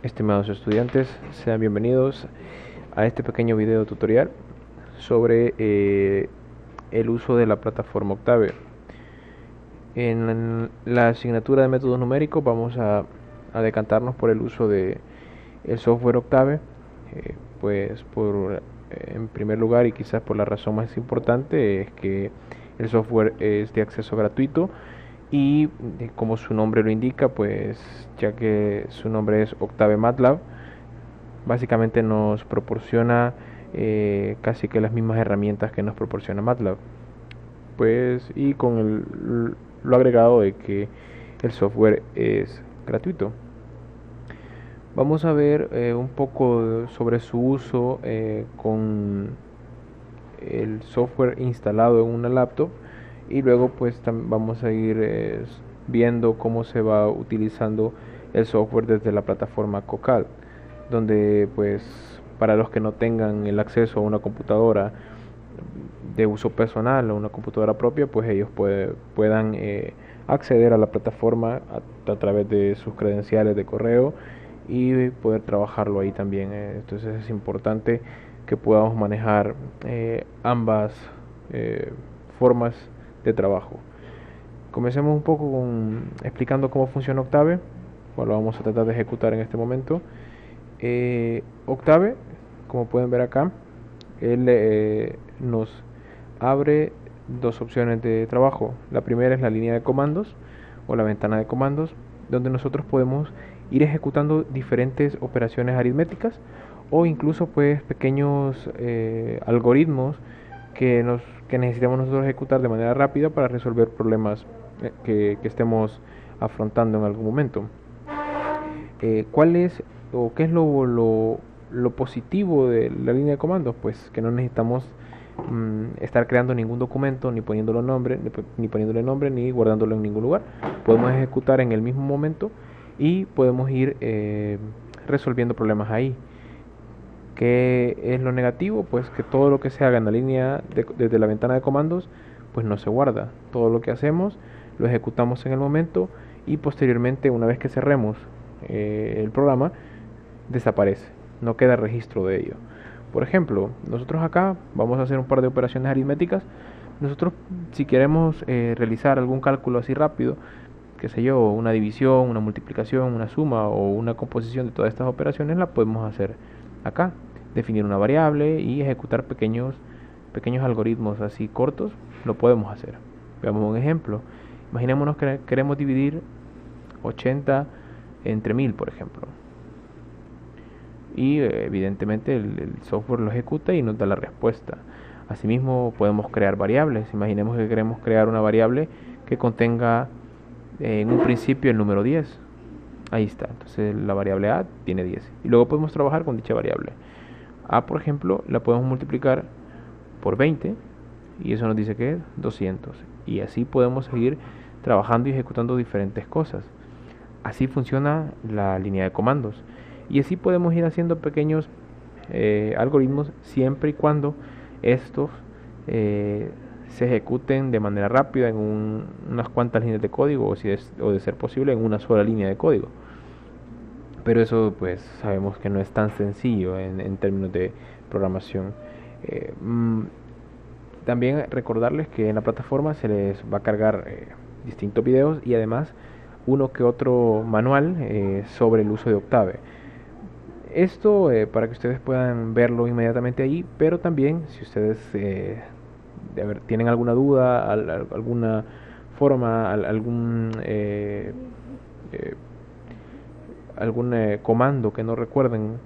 Estimados estudiantes, sean bienvenidos a este pequeño video tutorial sobre el uso de la plataforma Octave. En la asignatura de métodos numéricos vamos a decantarnos por el uso de el software Octave, pues en primer lugar, y quizás por la razón más importante, es que el software es de acceso gratuito y como su nombre lo indica, pues ya que su nombre es Octave MATLAB, básicamente nos proporciona casi que las mismas herramientas que nos proporciona MATLAB, pues, y con lo agregado de que el software es gratuito. Vamos a ver un poco sobre su uso con el software instalado en una laptop, y luego pues vamos a ir viendo cómo se va utilizando el software desde la plataforma Cocal, donde pues para los que no tengan el acceso a una computadora de uso personal o una computadora propia, pues ellos puedan acceder a la plataforma a través de sus credenciales de correo y poder trabajarlo ahí también. Entonces es importante que podamos manejar ambas formas de trabajo. Comencemos un poco explicando cómo funciona Octave, lo vamos a tratar de ejecutar en este momento. Octave, como pueden ver acá, él nos abre dos opciones de trabajo. La primera es la línea de comandos o la ventana de comandos, donde nosotros podemos ir ejecutando diferentes operaciones aritméticas o incluso pues pequeños algoritmos que necesitamos nosotros ejecutar de manera rápida para resolver problemas que estemos afrontando en algún momento. ¿Cuál es o qué es lo positivo de la línea de comandos? Pues que no necesitamos estar creando ningún documento, ni poniéndole nombre, ni guardándolo en ningún lugar. Podemos ejecutar en el mismo momento y podemos ir resolviendo problemas ahí. ¿Qué es lo negativo? Pues que todo lo que se haga en la línea desde la ventana de comandos pues no se guarda. Todo lo que hacemos lo ejecutamos en el momento y posteriormente, una vez que cerremos el programa, desaparece, no queda registro de ello. Por ejemplo, nosotros acá vamos a hacer un par de operaciones aritméticas. Nosotros, si queremos realizar algún cálculo así rápido, qué sé yo, una división, una multiplicación, una suma o una composición de todas estas operaciones, la podemos hacer acá. Definir una variable y ejecutar pequeños algoritmos así cortos, lo podemos hacer. Veamos un ejemplo. Imaginémonos que queremos dividir 80 entre 1000, por ejemplo. Y evidentemente el software lo ejecuta y nos da la respuesta. Asimismo podemos crear variables. Imaginemos que queremos crear una variable que contenga en un principio el número 10. Ahí está. Entonces la variable a tiene 10. Y luego podemos trabajar con dicha variable. A, por ejemplo, la podemos multiplicar por 20 y eso nos dice que es 200. Y así podemos seguir trabajando y ejecutando diferentes cosas. Así funciona la línea de comandos. Y así podemos ir haciendo pequeños algoritmos siempre y cuando estos se ejecuten de manera rápida en unas cuantas líneas de código o de ser posible en una sola línea de código. Pero eso pues sabemos que no es tan sencillo en términos de programación. También recordarles que en la plataforma se les va a cargar distintos videos y además uno que otro manual sobre el uso de Octave. Esto para que ustedes puedan verlo inmediatamente ahí, pero también si ustedes tienen alguna duda, alguna forma, algún comando que no recuerden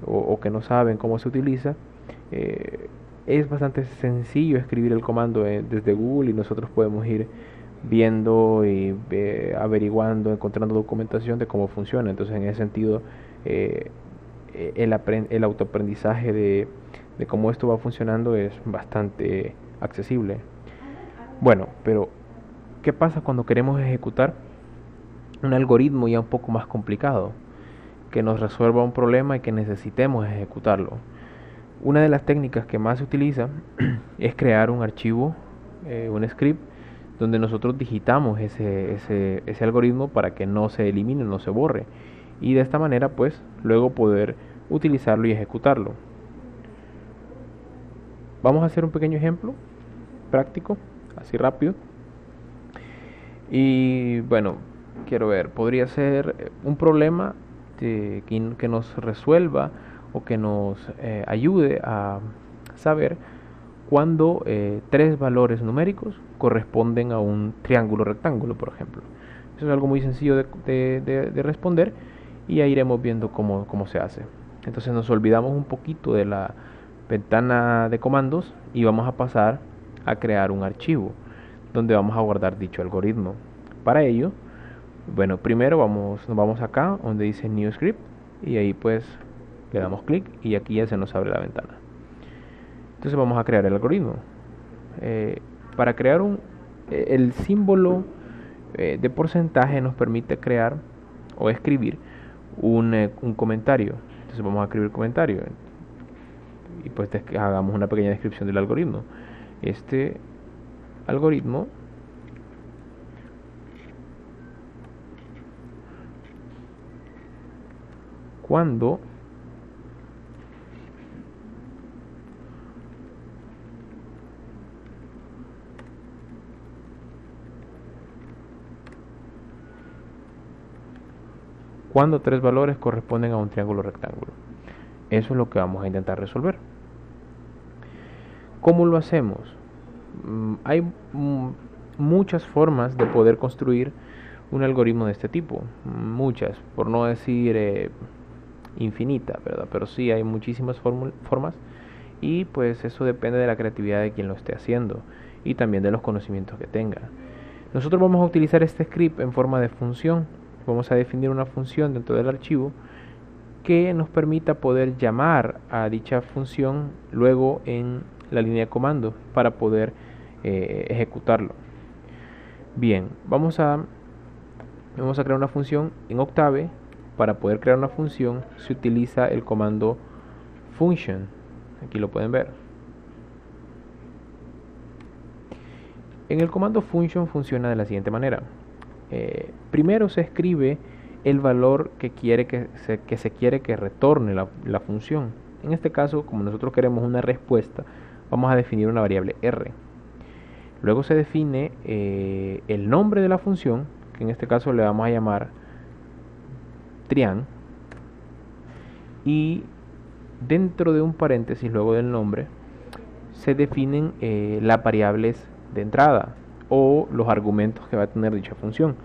o que no saben cómo se utiliza, es bastante sencillo escribir el comando desde Google y nosotros podemos ir viendo y averiguando, encontrando documentación de cómo funciona. Entonces en ese sentido el autoaprendizaje de cómo esto va funcionando es bastante accesible. Bueno, pero ¿qué pasa cuando queremos ejecutar un algoritmo ya un poco más complicado, que nos resuelva un problema y que necesitemos ejecutarlo? Una de las técnicas que más se utiliza es crear un archivo, un script, donde nosotros digitamos ese algoritmo para que no se elimine, no se borre. y de esta manera pues luego poder utilizarlo y ejecutarlo. Vamos a hacer un pequeño ejemplo práctico, así rápido. Y bueno, quiero ver, podría ser un problema que nos resuelva o que nos ayude a saber cuando tres valores numéricos corresponden a un triángulo rectángulo, por ejemplo. Eso es algo muy sencillo de responder y ya iremos viendo cómo se hace. Entonces nos olvidamos un poquito de la ventana de comandos y vamos a pasar a crear un archivo donde vamos a guardar dicho algoritmo. Para ello, bueno, primero nos vamos acá donde dice New Script y ahí pues le damos clic y aquí ya se nos abre la ventana. Entonces vamos a crear el algoritmo. Para crear el símbolo de porcentaje nos permite crear o escribir un comentario. Entonces vamos a escribir comentario y pues hagamos una pequeña descripción del algoritmo. Este algoritmo cuando tres valores corresponden a un triángulo rectángulo. Eso es lo que vamos a intentar resolver. ¿Cómo lo hacemos? Hay muchas formas de poder construir un algoritmo de este tipo. Muchas, por no decir infinita, ¿verdad? Pero sí hay muchísimas formas y pues eso depende de la creatividad de quien lo esté haciendo y también de los conocimientos que tenga. Nosotros vamos a utilizar este script en forma de función. Vamos a definir una función dentro del archivo que nos permita poder llamar a dicha función luego en la línea de comando para poder ejecutarlo. Bien, vamos a crear una función en Octave. Para poder crear una función se utiliza el comando function. Aquí lo pueden ver. En el comando function funciona de la siguiente manera. Primero se escribe el valor que se quiere que retorne la función. En este caso, como nosotros queremos una respuesta, vamos a definir una variable r. Luego se define el nombre de la función, que en este caso le vamos a llamar trian, y dentro de un paréntesis luego del nombre se definen las variables de entrada o los argumentos que va a tener dicha función.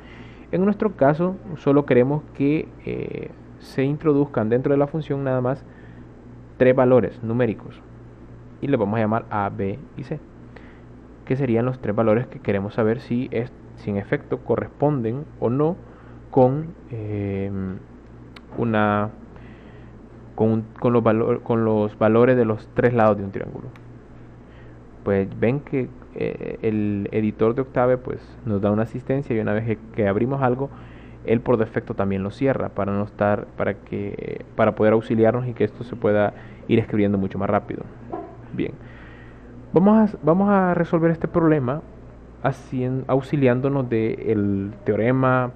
En nuestro caso solo queremos que se introduzcan dentro de la función nada más tres valores numéricos y le vamos a llamar A, B y C, que serían los tres valores que queremos saber si en efecto corresponden o no con con los valores de los tres lados de un triángulo. Pues ven que el editor de Octave pues nos da una asistencia y una vez que abrimos algo él por defecto también lo cierra para poder auxiliarnos y que esto se pueda ir escribiendo mucho más rápido. Bien, vamos a resolver este problema auxiliándonos del teorema,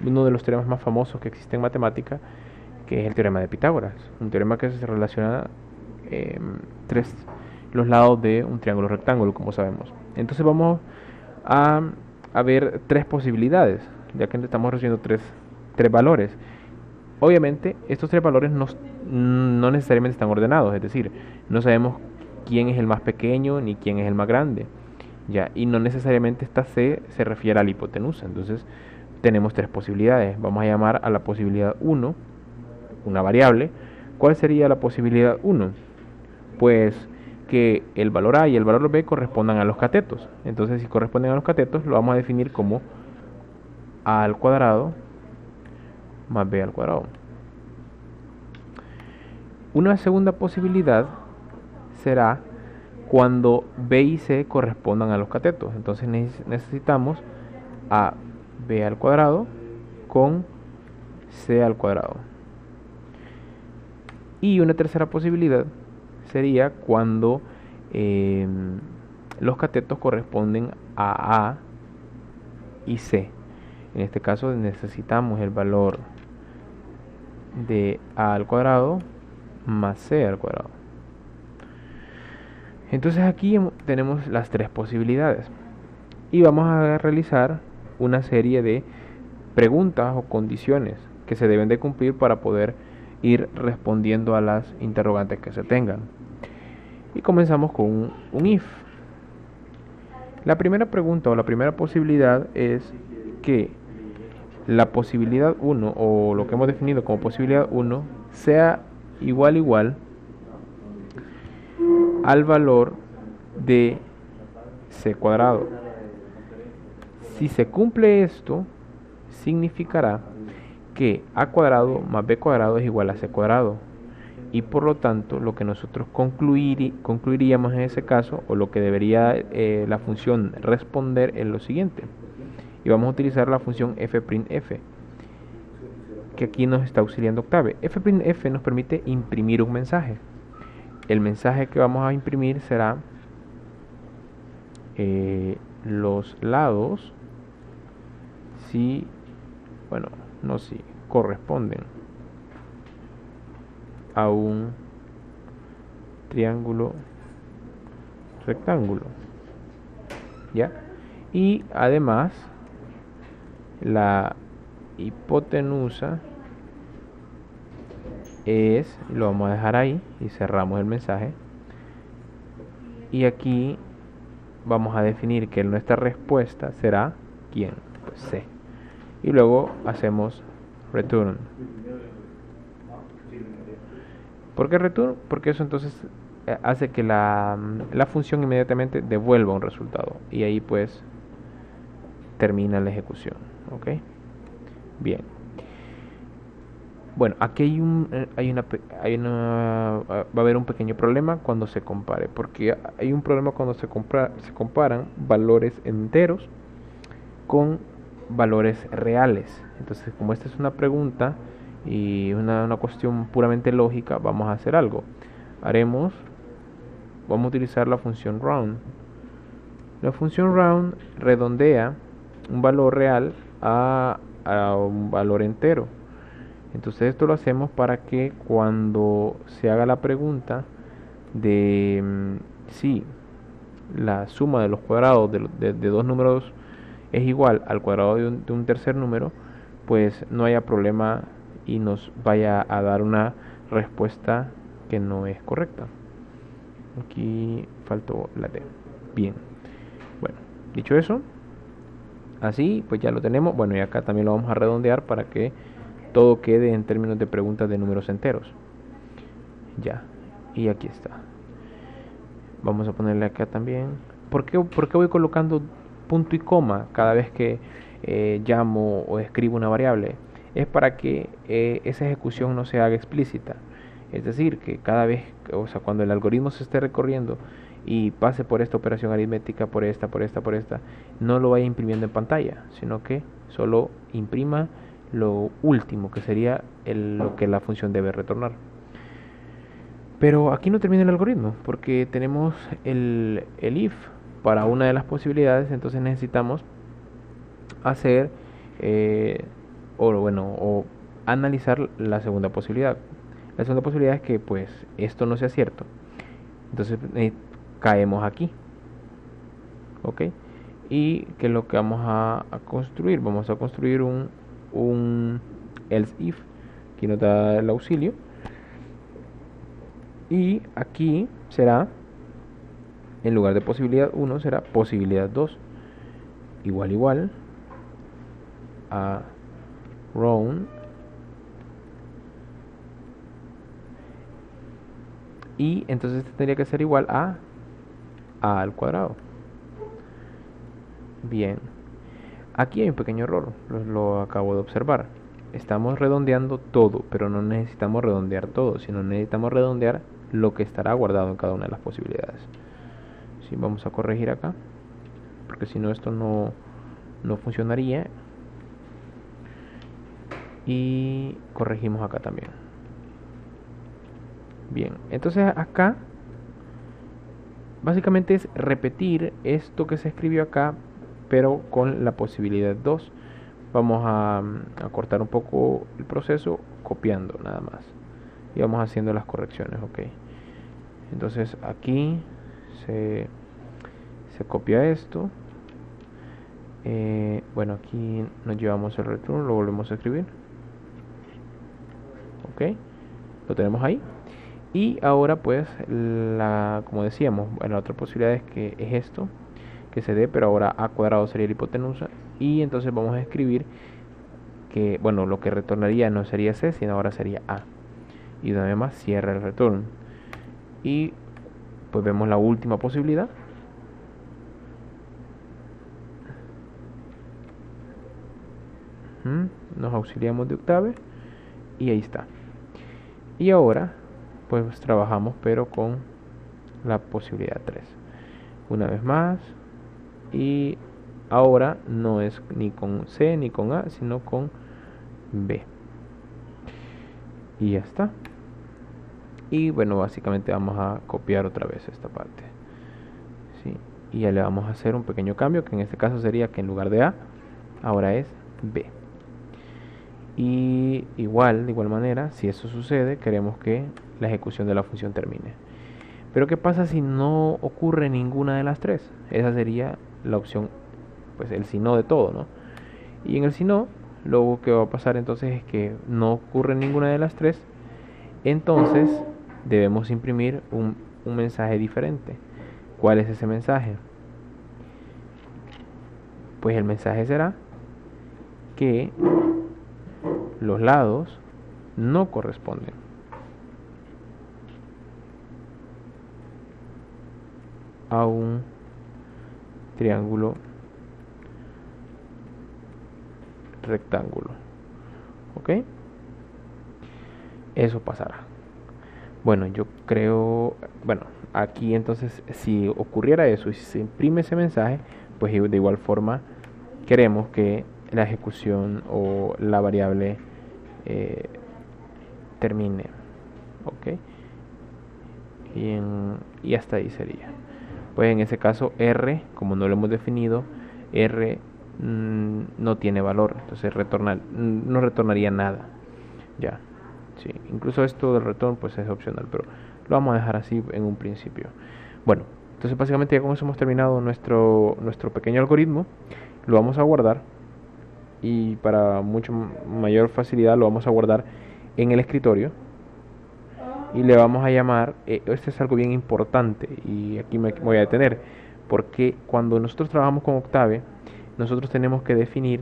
uno de los teoremas más famosos que existe en matemática, que es el teorema de Pitágoras, un teorema que se relaciona los lados de un triángulo rectángulo, como sabemos. Entonces vamos a ver tres posibilidades, ya que estamos recibiendo tres valores. Obviamente estos tres valores no necesariamente están ordenados, es decir, no sabemos quién es el más pequeño ni quién es el más grande, ya, y no necesariamente esta C se refiere a la hipotenusa. Entonces tenemos tres posibilidades. Vamos a llamar a la posibilidad 1 una variable. ¿Cuál sería la posibilidad 1? Pues que el valor A y el valor B correspondan a los catetos. Entonces si corresponden a los catetos lo vamos a definir como A al cuadrado más B al cuadrado. Una segunda posibilidad será cuando B y C correspondan a los catetos. Entonces necesitamos a B al cuadrado con C al cuadrado. Y una tercera posibilidad sería cuando los catetos corresponden a A y C. En este caso necesitamos el valor de a al cuadrado más c al cuadrado. Entonces aquí tenemos las tres posibilidades y vamos a realizar una serie de preguntas o condiciones que se deben de cumplir para poder ir respondiendo a las interrogantes que se tengan. Y comenzamos con un if. La primera pregunta o la primera posibilidad es que la posibilidad 1 o lo que hemos definido como posibilidad 1 sea igual al valor de c cuadrado. Si se cumple esto, significará que a cuadrado más b cuadrado es igual a c cuadrado, y por lo tanto lo que nosotros concluiríamos en ese caso, o lo que debería la función responder, es lo siguiente. Y vamos a utilizar la función f'f, que aquí nos está auxiliando Octave. F'f nos permite imprimir un mensaje. El mensaje que vamos a imprimir será los lados, si, bueno, no si, corresponden a un triángulo rectángulo, ¿ya? Y además la hipotenusa es, lo vamos a dejar ahí y cerramos el mensaje, y aquí vamos a definir que nuestra respuesta será ¿quién? Pues C, y luego hacemos return. ¿Por qué return? Porque eso entonces hace que la función inmediatamente devuelva un resultado, y ahí pues termina la ejecución. ¿Ok? Bien. Bueno, aquí va a haber un pequeño problema cuando se compare, porque hay un problema cuando se comparan valores enteros con valores reales. Entonces, como esta es una pregunta y una cuestión puramente lógica, vamos a hacer algo. Vamos a utilizar la función round. La función round redondea un valor real a un valor entero. Entonces esto lo hacemos para que cuando se haga la pregunta de si la suma de los cuadrados de dos números es igual al cuadrado de un tercer número, pues no haya problema y nos vaya a dar una respuesta que no es correcta. Aquí faltó la D. Bien. Bueno, dicho eso, así pues ya lo tenemos. Bueno, y acá también lo vamos a redondear para que todo quede en términos de preguntas de números enteros. Ya, y aquí está. Vamos a ponerle acá también. ¿Por qué voy colocando punto y coma cada vez que llamo o escribo una variable? Es para que esa ejecución no se haga explícita. Es decir, que cada vez, o sea, cuando el algoritmo se esté recorriendo y pase por esta operación aritmética, por esta, no lo vaya imprimiendo en pantalla, sino que solo imprima lo último, que sería lo que la función debe retornar. Pero aquí no termina el algoritmo, porque tenemos el if para una de las posibilidades. Entonces necesitamos hacer o analizar la segunda posibilidad. La segunda posibilidad es que pues esto no sea cierto. Entonces caemos aquí, ¿ok? Y que es lo que vamos a construir. Vamos a construir un else if. Aquí nos da el auxilio. Y aquí será, en lugar de posibilidad 1, será posibilidad 2. Igual a round. Y entonces este tendría que ser igual a al cuadrado. Bien. Aquí hay un pequeño error, lo acabo de observar. Estamos redondeando todo, pero no necesitamos redondear todo, sino necesitamos redondear lo que estará guardado en cada una de las posibilidades. Sí, vamos a corregir acá, porque si no esto no funcionaría. Y corregimos acá también. Bien, entonces acá básicamente es repetir esto que se escribió acá, pero con la posibilidad 2, vamos a cortar un poco el proceso copiando nada más y vamos haciendo las correcciones. Ok, entonces aquí se copia esto. Bueno, aquí nos llevamos el return, lo volvemos a escribir. Ok, lo tenemos ahí. Y ahora pues como decíamos, bueno, la otra posibilidad es que es esto que se dé, pero ahora a cuadrado sería la hipotenusa, y entonces vamos a escribir que, bueno, lo que retornaría no sería C, sino ahora sería A, y una vez más cierra el return. Y pues vemos la última posibilidad. Nos auxiliamos de Octave y ahí está. Y ahora pues trabajamos pero con la posibilidad 3 una vez más, y ahora no es ni con C ni con A, sino con B. Y ya está. Y bueno, básicamente vamos a copiar otra vez esta parte. ¿Sí? Y ya le vamos a hacer un pequeño cambio, que en este caso sería que en lugar de A, ahora es B. Y de igual manera, si eso sucede, queremos que la ejecución de la función termine. Pero ¿qué pasa si no ocurre ninguna de las tres? Esa sería la opción, pues el si no de todo, ¿no? Y en el si no, lo que va a pasar entonces es que no ocurre ninguna de las tres. Entonces debemos imprimir un mensaje diferente. ¿Cuál es ese mensaje? Pues el mensaje será que los lados no corresponden a un triángulo rectángulo. ¿Ok? Eso pasará. Bueno, yo creo, bueno, aquí entonces si ocurriera eso y si se imprime ese mensaje, pues de igual forma queremos que la ejecución o la variable termine. Ok, y hasta ahí sería. Pues en ese caso R, como no lo hemos definido, R no tiene valor, entonces no retornaría nada. Ya, sí, incluso esto del retorno pues es opcional, pero lo vamos a dejar así en un principio. Bueno, entonces básicamente ya con eso hemos terminado nuestro pequeño algoritmo. Lo vamos a guardar, y para mucho mayor facilidad lo vamos a guardar en el escritorio y le vamos a llamar, este es algo bien importante y aquí me voy a detener, porque cuando nosotros trabajamos con Octave, nosotros tenemos que definir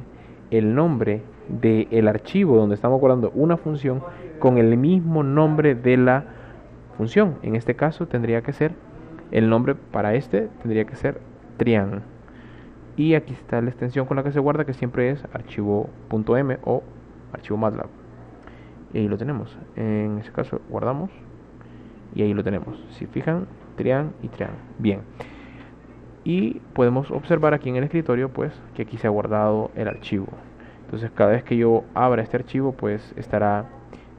el nombre del archivo donde estamos guardando una función con el mismo nombre de la función. En este caso tendría que ser, el nombre para este tendría que ser trian. Y aquí está la extensión con la que se guarda, que siempre es archivo.m o archivo MATLAB. Y ahí lo tenemos. En ese caso guardamos y ahí lo tenemos. Si fijan, trian y trian. Bien. Y podemos observar aquí en el escritorio pues que aquí se ha guardado el archivo. Entonces cada vez que yo abra este archivo pues estará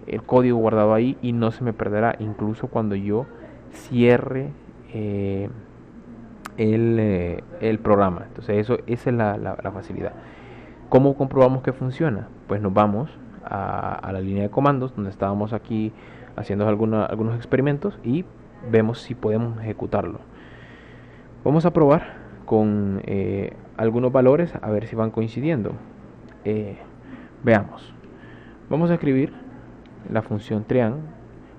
el código guardado ahí y no se me perderá, incluso cuando yo cierre el programa. Entonces esa es la facilidad. ¿Cómo comprobamos que funciona? Pues nos vamos a la línea de comandos donde estábamos aquí haciendo algunos experimentos y vemos si podemos ejecutarlo. Vamos a probar con algunos valores a ver si van coincidiendo. Veamos. Vamos a escribir la función trian.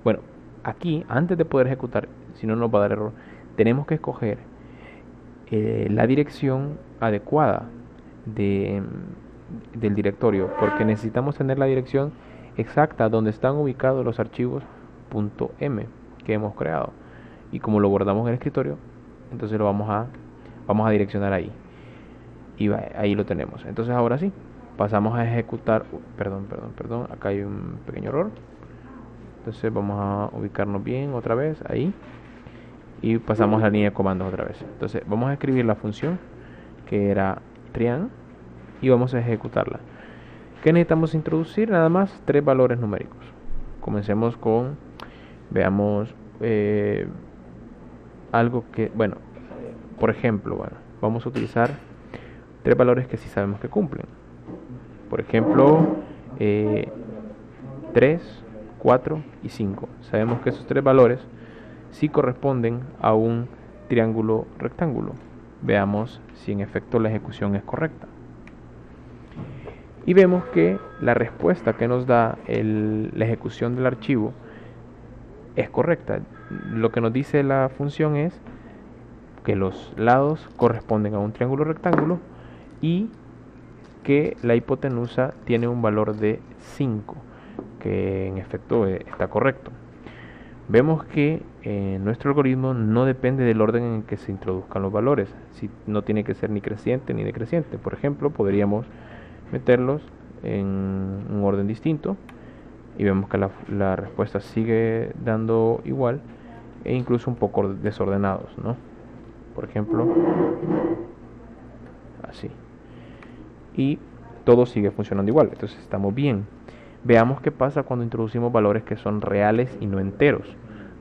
Bueno, aquí antes de poder ejecutar, si no nos va a dar error, tenemos que escoger la dirección adecuada del directorio, porque necesitamos tener la dirección exacta donde están ubicados los archivos .m que hemos creado, y como lo guardamos en el escritorio, entonces lo vamos a direccionar ahí, y ahí lo tenemos. Entonces ahora sí, pasamos a ejecutar. Perdón, acá hay un pequeño error. Entonces vamos a ubicarnos bien otra vez ahí y pasamos a la línea de comandos otra vez. Entonces vamos a escribir la función que era trian y vamos a ejecutarla. ¿Qué necesitamos introducir? Nada más 3 valores numéricos. Comencemos con, veamos, algo que, bueno, por ejemplo, vamos a utilizar 3 valores que sí sabemos que cumplen. Por ejemplo, 3, 4 y 5. Sabemos que esos tres valores sí corresponden a un triángulo rectángulo. Veamos si en efecto la ejecución es correcta. Y vemos que la respuesta que nos da la ejecución del archivo es correcta. Lo que nos dice la función es que los lados corresponden a un triángulo rectángulo y que la hipotenusa tiene un valor de 5, que en efecto está correcto. Vemos que nuestro algoritmo no depende del orden en que se introduzcan los valores, si no tiene que ser ni creciente ni decreciente. Por ejemplo, podríamos meterlos en un orden distinto y vemos que la respuesta sigue dando igual e incluso un poco desordenados, ¿no? Por ejemplo, así. Y todo sigue funcionando igual, entonces estamos bien. Veamos qué pasa cuando introducimos valores que son reales y no enteros,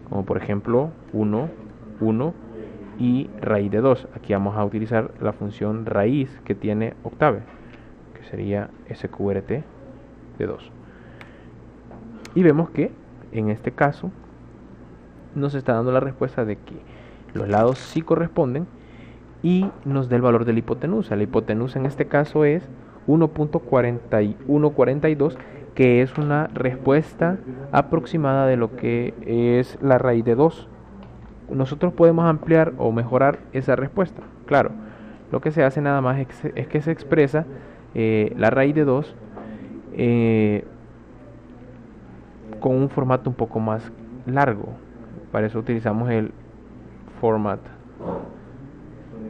como por ejemplo 1, 1 y raíz de 2. Aquí vamos a utilizar la función raíz que tiene Octave, que sería sqrt de 2. Y vemos que en este caso nos está dando la respuesta de que los lados sí corresponden y nos da el valor de la hipotenusa. La hipotenusa en este caso es 1.4142, que es una respuesta aproximada de lo que es la raíz de 2. Nosotros podemos ampliar o mejorar esa respuesta. Claro, lo que se hace nada más es que se expresa la raíz de 2 con un formato un poco más largo. Para eso utilizamos el format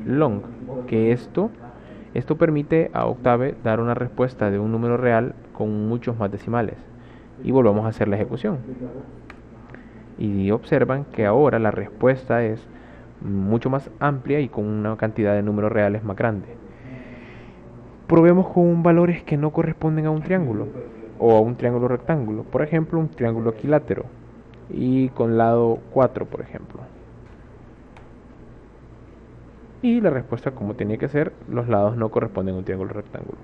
long, que esto permite a Octave dar una respuesta de un número real con muchos más decimales. Y volvamos a hacer la ejecución. Y observan que ahora la respuesta es mucho más amplia y con una cantidad de números reales más grande. Probemos con valores que no corresponden a un triángulo o a un triángulo rectángulo. Por ejemplo, un triángulo equilátero y con lado 4, por ejemplo. Y la respuesta, como tenía que ser, los lados no corresponden a un triángulo rectángulo.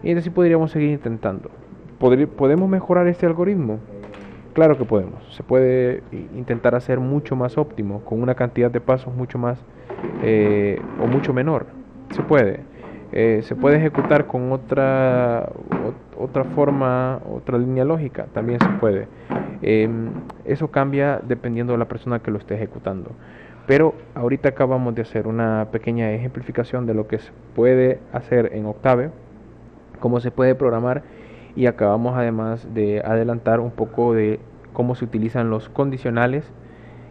Y así podríamos seguir intentando. ¿Podemos mejorar este algoritmo? Claro que podemos. Se puede intentar hacer mucho más óptimo, con una cantidad de pasos mucho más o mucho menor. Se puede. Se puede ejecutar con otra forma, otra línea lógica. También se puede. Eso cambia dependiendo de la persona que lo esté ejecutando. Pero ahorita acabamos de hacer una pequeña ejemplificación de lo que se puede hacer en Octave, cómo se puede programar, y acabamos además de adelantar un poco de cómo se utilizan los condicionales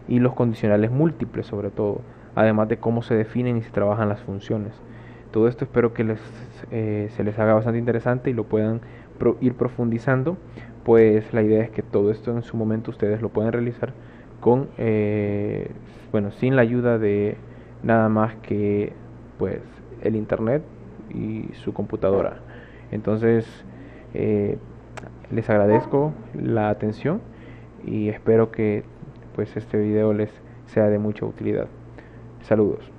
y los condicionales múltiples sobre todo, además de cómo se definen y se trabajan las funciones. Todo esto espero que se les haga bastante interesante y lo puedan ir profundizando, pues la idea es que todo esto en su momento ustedes lo pueden realizar con sin la ayuda de nada más que pues el internet y su computadora. Entonces les agradezco la atención y espero que pues este video les sea de mucha utilidad. Saludos.